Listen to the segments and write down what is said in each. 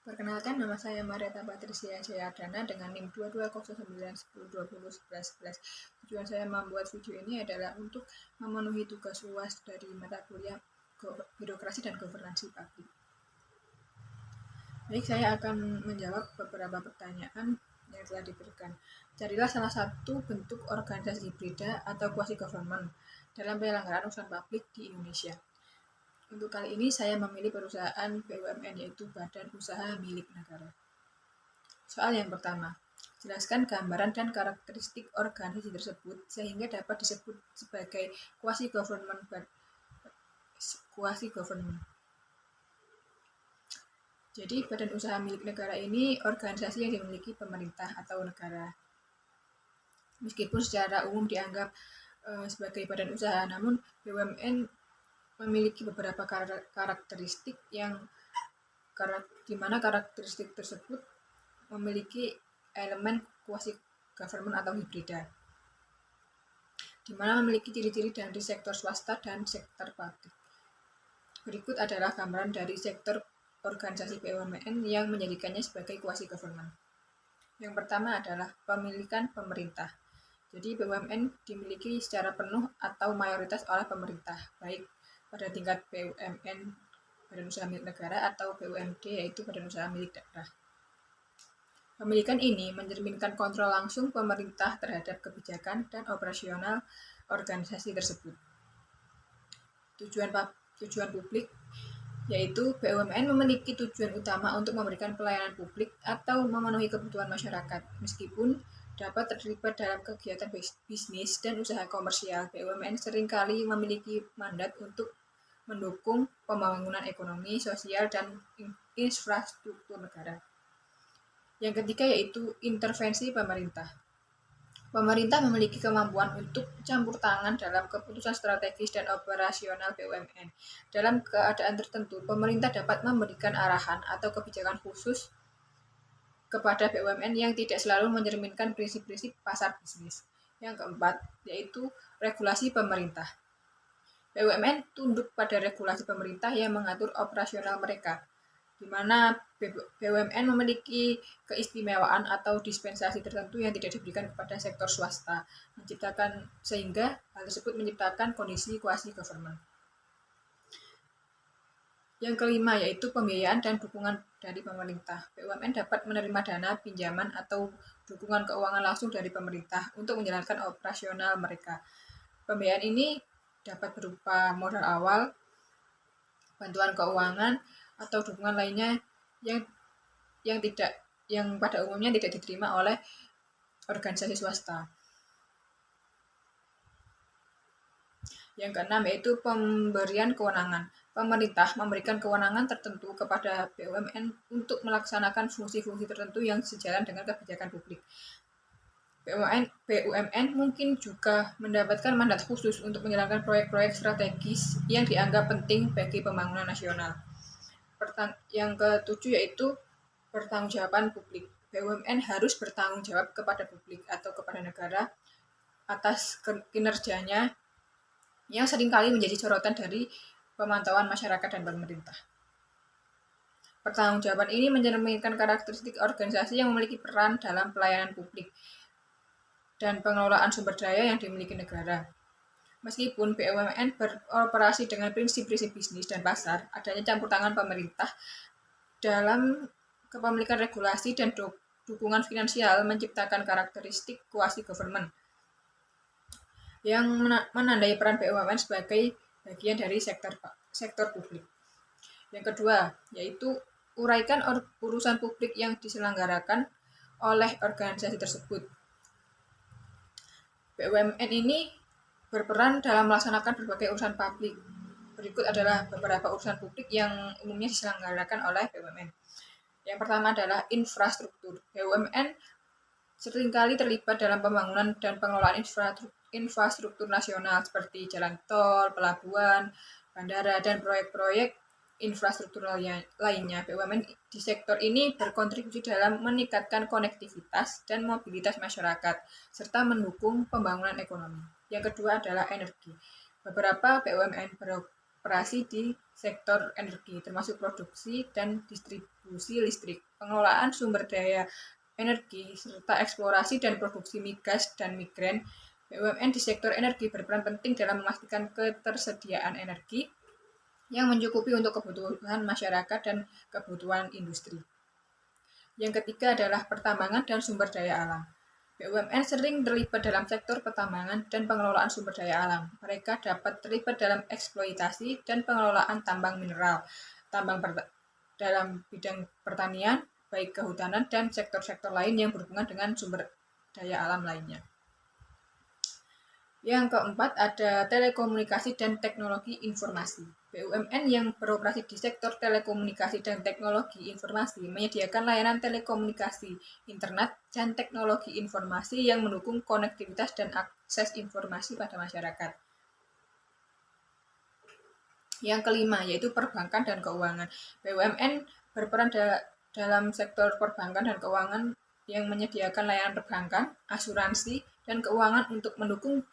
Perkenalkan, nama saya Marieta Patricia Jayardana dengan NIM 220910201111. Tujuan saya membuat video ini adalah untuk memenuhi tugas UAS dari mata kuliah Birokrasi dan Governansi Publik. Baik, saya akan menjawab beberapa pertanyaan yang telah diberikan. Carilah salah satu bentuk organisasi hibrida atau quasi-government dalam penyelenggaraan urusan publik di Indonesia. Untuk kali ini saya memilih perusahaan BUMN, yaitu Badan Usaha Milik Negara. Soal yang pertama, jelaskan gambaran dan karakteristik organisasi tersebut sehingga dapat disebut sebagai quasi-government. Jadi, badan usaha milik negara ini organisasi yang dimiliki pemerintah atau negara. Meskipun secara umum dianggap sebagai badan usaha, namun BUMN memiliki beberapa karakteristik di mana karakteristik tersebut memiliki elemen quasi-government atau hibrida, di mana memiliki ciri-ciri dari sektor swasta dan sektor publik. Berikut adalah gambaran dari sektor organisasi BUMN yang menjadikannya sebagai quasi-government. Yang pertama adalah pemilikan pemerintah. Jadi BUMN dimiliki secara penuh atau mayoritas oleh pemerintah, baik pada tingkat BUMN Badan Usaha Milik Negara atau BUMD, yaitu Badan Usaha Milik Daerah. Pemilikan ini mencerminkan kontrol langsung pemerintah terhadap kebijakan dan operasional organisasi tersebut. Tujuan publik, yaitu BUMN memiliki tujuan utama untuk memberikan pelayanan publik atau memenuhi kebutuhan masyarakat. Meskipun dapat terlibat dalam kegiatan bisnis dan usaha komersial, BUMN seringkali memiliki mandat untuk mendukung pembangunan ekonomi, sosial, dan infrastruktur negara. Yang ketiga yaitu intervensi pemerintah. Pemerintah memiliki kemampuan untuk campur tangan dalam keputusan strategis dan operasional BUMN. Dalam keadaan tertentu, pemerintah dapat memberikan arahan atau kebijakan khusus kepada BUMN yang tidak selalu mencerminkan prinsip-prinsip pasar bisnis. Yang keempat yaitu regulasi pemerintah. BUMN tunduk pada regulasi pemerintah yang mengatur operasional mereka, di mana BUMN memiliki keistimewaan atau dispensasi tertentu yang tidak diberikan kepada sektor swasta, sehingga hal tersebut menciptakan kondisi quasi-government. Yang kelima yaitu pembiayaan dan dukungan dari pemerintah. BUMN dapat menerima dana, pinjaman, atau dukungan keuangan langsung dari pemerintah untuk menjalankan operasional mereka. Pembiayaan ini dapat berupa modal awal, bantuan keuangan, atau dukungan lainnya yang pada umumnya tidak diterima oleh organisasi swasta. Yang keenam yaitu pemberian kewenangan. Pemerintah memberikan kewenangan tertentu kepada BUMN untuk melaksanakan fungsi-fungsi tertentu yang sejalan dengan kebijakan publik. BUMN mungkin juga mendapatkan mandat khusus untuk menjalankan proyek-proyek strategis yang dianggap penting bagi pembangunan nasional. Yang ketujuh yaitu pertanggungjawaban publik. BUMN harus bertanggung jawab kepada publik atau kepada negara atas kinerjanya yang seringkali menjadi sorotan dari pemantauan masyarakat dan pemerintah. Pertanggungjawaban ini mencerminkan karakteristik organisasi yang memiliki peran dalam pelayanan publik dan pengelolaan sumber daya yang dimiliki negara. Meskipun BUMN beroperasi dengan prinsip-prinsip bisnis dan pasar, adanya campur tangan pemerintah dalam kepemilikan regulasi dan dukungan finansial menciptakan karakteristik quasi-government yang menandai peran BUMN sebagai bagian dari sektor publik. Yang kedua, yaitu uraikan urusan publik yang diselenggarakan oleh organisasi tersebut. BUMN ini berperan dalam melaksanakan berbagai urusan publik. Berikut adalah beberapa urusan publik yang umumnya diselenggarakan oleh BUMN. Yang pertama adalah infrastruktur. BUMN seringkali terlibat dalam pembangunan dan pengelolaan infrastruktur nasional seperti jalan tol, pelabuhan, bandara, dan proyek-proyek infrastruktur lainnya. BUMN di sektor ini berkontribusi dalam meningkatkan konektivitas dan mobilitas masyarakat, serta mendukung pembangunan ekonomi. Yang kedua adalah energi. Beberapa BUMN beroperasi di sektor energi, termasuk produksi dan distribusi listrik, pengelolaan sumber daya energi, serta eksplorasi dan produksi migas dan migran. BUMN di sektor energi berperan penting dalam memastikan ketersediaan energi yang mencukupi untuk kebutuhan masyarakat dan kebutuhan industri. Yang ketiga adalah pertambangan dan sumber daya alam. BUMN sering terlibat dalam sektor pertambangan dan pengelolaan sumber daya alam. Mereka dapat terlibat dalam eksploitasi dan pengelolaan tambang mineral, dalam bidang pertanian, baik kehutanan, dan sektor-sektor lain yang berhubungan dengan sumber daya alam lainnya. Yang keempat ada telekomunikasi dan teknologi informasi. BUMN yang beroperasi di sektor telekomunikasi dan teknologi informasi menyediakan layanan telekomunikasi, internet, dan teknologi informasi yang mendukung konektivitas dan akses informasi pada masyarakat. Yang kelima yaitu perbankan dan keuangan. BUMN berperan dalam sektor perbankan dan keuangan yang menyediakan layanan perbankan, asuransi, dan keuangan untuk mendukung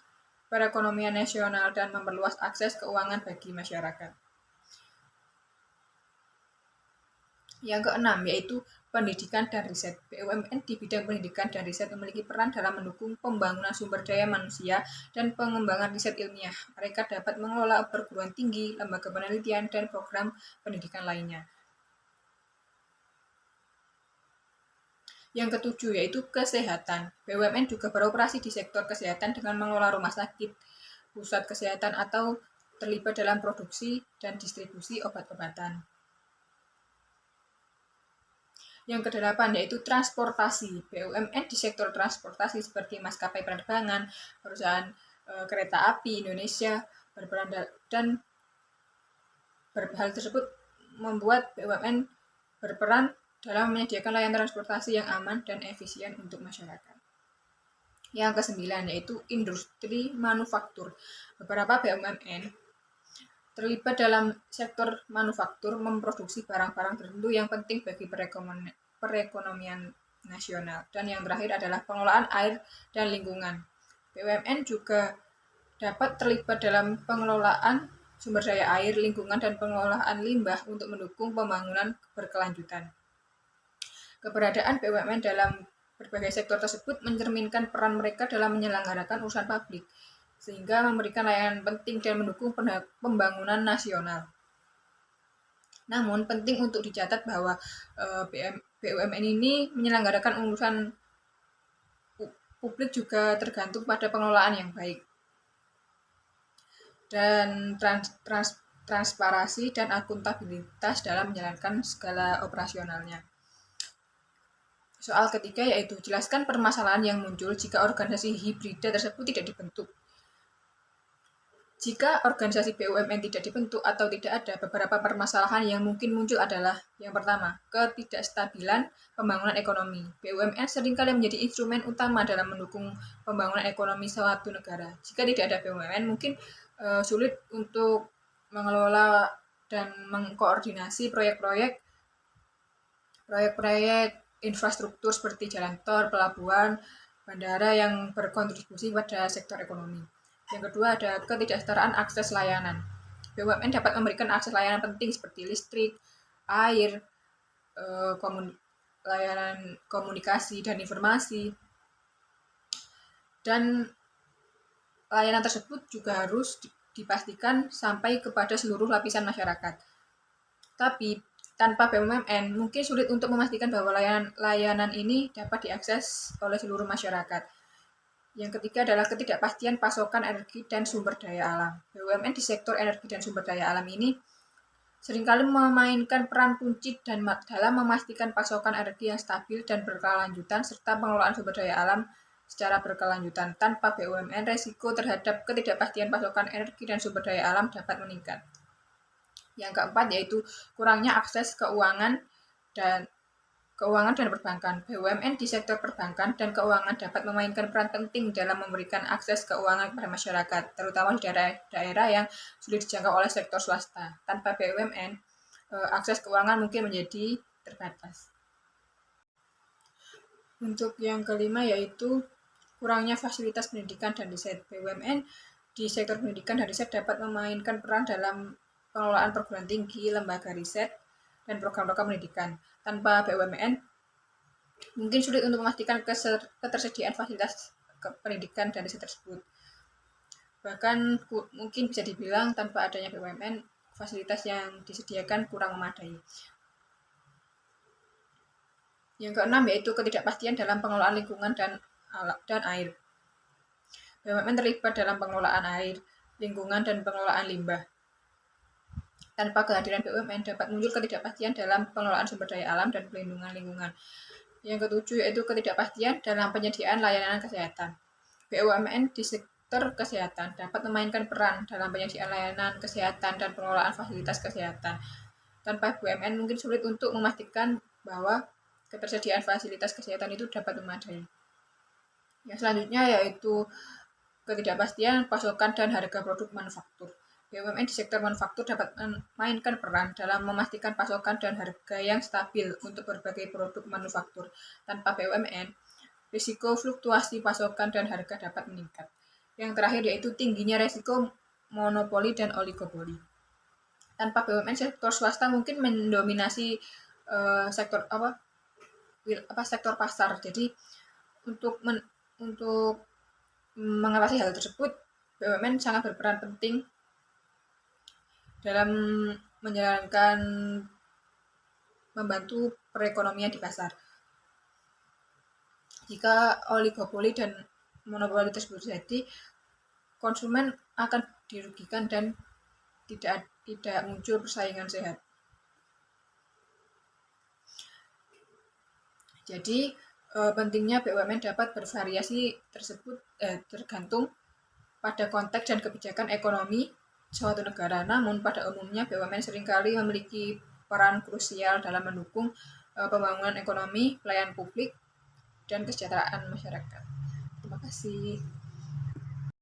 perekonomian nasional dan memperluas akses keuangan bagi masyarakat. Yang keenam yaitu pendidikan dan riset. BUMN di bidang pendidikan dan riset memiliki peran dalam mendukung pembangunan sumber daya manusia dan pengembangan riset ilmiah. Mereka dapat mengelola perguruan tinggi, lembaga penelitian, dan program pendidikan lainnya. Yang ketujuh yaitu kesehatan. BUMN juga beroperasi di sektor kesehatan dengan mengelola rumah sakit, pusat kesehatan, atau terlibat dalam produksi dan distribusi obat-obatan. Yang kedelapan yaitu transportasi. BUMN di sektor transportasi seperti maskapai penerbangan, perusahaan kereta api Indonesia berperan dan hal tersebut membuat BUMN berperan dalam menyediakan layanan transportasi yang aman dan efisien untuk masyarakat. Yang kesembilan yaitu industri manufaktur. Beberapa BUMN terlibat dalam sektor manufaktur memproduksi barang-barang tertentu yang penting bagi perekonomian nasional. Dan yang terakhir adalah pengelolaan air dan lingkungan. BUMN juga dapat terlibat dalam pengelolaan sumber daya air, lingkungan, dan pengelolaan limbah untuk mendukung pembangunan berkelanjutan. Keberadaan BUMN dalam berbagai sektor tersebut mencerminkan peran mereka dalam menyelenggarakan urusan publik, sehingga memberikan layanan penting dan mendukung pembangunan nasional. Namun penting untuk dicatat bahwa BUMN ini menyelenggarakan urusan publik juga tergantung pada pengelolaan yang baik dan transparansi dan akuntabilitas dalam menjalankan segala operasionalnya. Soal ketiga yaitu jelaskan permasalahan yang muncul jika organisasi hibrida tersebut tidak dibentuk. Jika organisasi BUMN tidak dibentuk atau tidak ada, beberapa permasalahan yang mungkin muncul adalah yang pertama, ketidakstabilan pembangunan ekonomi. BUMN seringkali menjadi instrumen utama dalam mendukung pembangunan ekonomi suatu negara. Jika tidak ada BUMN, mungkin sulit untuk mengelola dan mengkoordinasi proyek-proyek infrastruktur seperti jalan tol, pelabuhan, bandara yang berkontribusi pada sektor ekonomi. Yang kedua ada ketidaksetaraan akses layanan. BUMN dapat memberikan akses layanan penting seperti listrik, air, layanan komunikasi dan informasi. Dan layanan tersebut juga harus dipastikan sampai kepada seluruh lapisan masyarakat. Tapi tanpa BUMN, mungkin sulit untuk memastikan bahwa layanan ini dapat diakses oleh seluruh masyarakat. Yang ketiga adalah ketidakpastian pasokan energi dan sumber daya alam. BUMN di sektor energi dan sumber daya alam ini seringkali memainkan peran kunci dalam memastikan pasokan energi yang stabil dan berkelanjutan serta pengelolaan sumber daya alam secara berkelanjutan. Tanpa BUMN, resiko terhadap ketidakpastian pasokan energi dan sumber daya alam dapat meningkat. Yang keempat yaitu kurangnya akses keuangan dan perbankan. BUMN di sektor perbankan dan keuangan dapat memainkan peran penting dalam memberikan akses keuangan kepada masyarakat, terutama di daerah yang sulit dijangkau oleh sektor swasta. Tanpa BUMN, akses keuangan mungkin menjadi terbatas. Untuk yang kelima yaitu kurangnya fasilitas pendidikan dan riset. BUMN di sektor pendidikan dan riset dapat memainkan peran dalam pengelolaan perguruan tinggi, lembaga riset, dan program-program pendidikan. Tanpa BUMN, mungkin sulit untuk memastikan ketersediaan fasilitas pendidikan dan riset tersebut. Bahkan mungkin bisa dibilang tanpa adanya BUMN, fasilitas yang disediakan kurang memadai. Yang keenam yaitu ketidakpastian dalam pengelolaan lingkungan dan air. BUMN terlibat dalam pengelolaan air, lingkungan, dan pengelolaan limbah. Tanpa kehadiran BUMN dapat muncul ketidakpastian dalam pengelolaan sumber daya alam dan pelindungan lingkungan. Yang ketujuh yaitu ketidakpastian dalam penyediaan layanan kesehatan. BUMN di sektor kesehatan dapat memainkan peran dalam penyediaan layanan kesehatan dan pengelolaan fasilitas kesehatan. Tanpa BUMN mungkin sulit untuk memastikan bahwa ketersediaan fasilitas kesehatan itu dapat memadai. Yang selanjutnya yaitu ketidakpastian pasokan dan harga produk manufaktur. BUMN di sektor manufaktur dapat memainkan peran dalam memastikan pasokan dan harga yang stabil untuk berbagai produk manufaktur. Tanpa BUMN, risiko fluktuasi pasokan dan harga dapat meningkat. Yang terakhir yaitu tingginya risiko monopoli dan oligopoli. Tanpa BUMN, sektor swasta mungkin mendominasi sektor pasar. Jadi untuk mengatasi hal tersebut, BUMN sangat berperan penting dalam membantu perekonomian di pasar. Jika oligopoli dan monopoli tersebut terjadi, konsumen akan dirugikan dan tidak muncul persaingan sehat. Jadi pentingnya BUMN dapat bervariasi tersebut tergantung pada konteks dan kebijakan ekonomi suatu negara. Namun pada umumnya BUMN seringkali memiliki peran krusial dalam mendukung pembangunan ekonomi, pelayanan publik, dan kesejahteraan masyarakat. Terima kasih.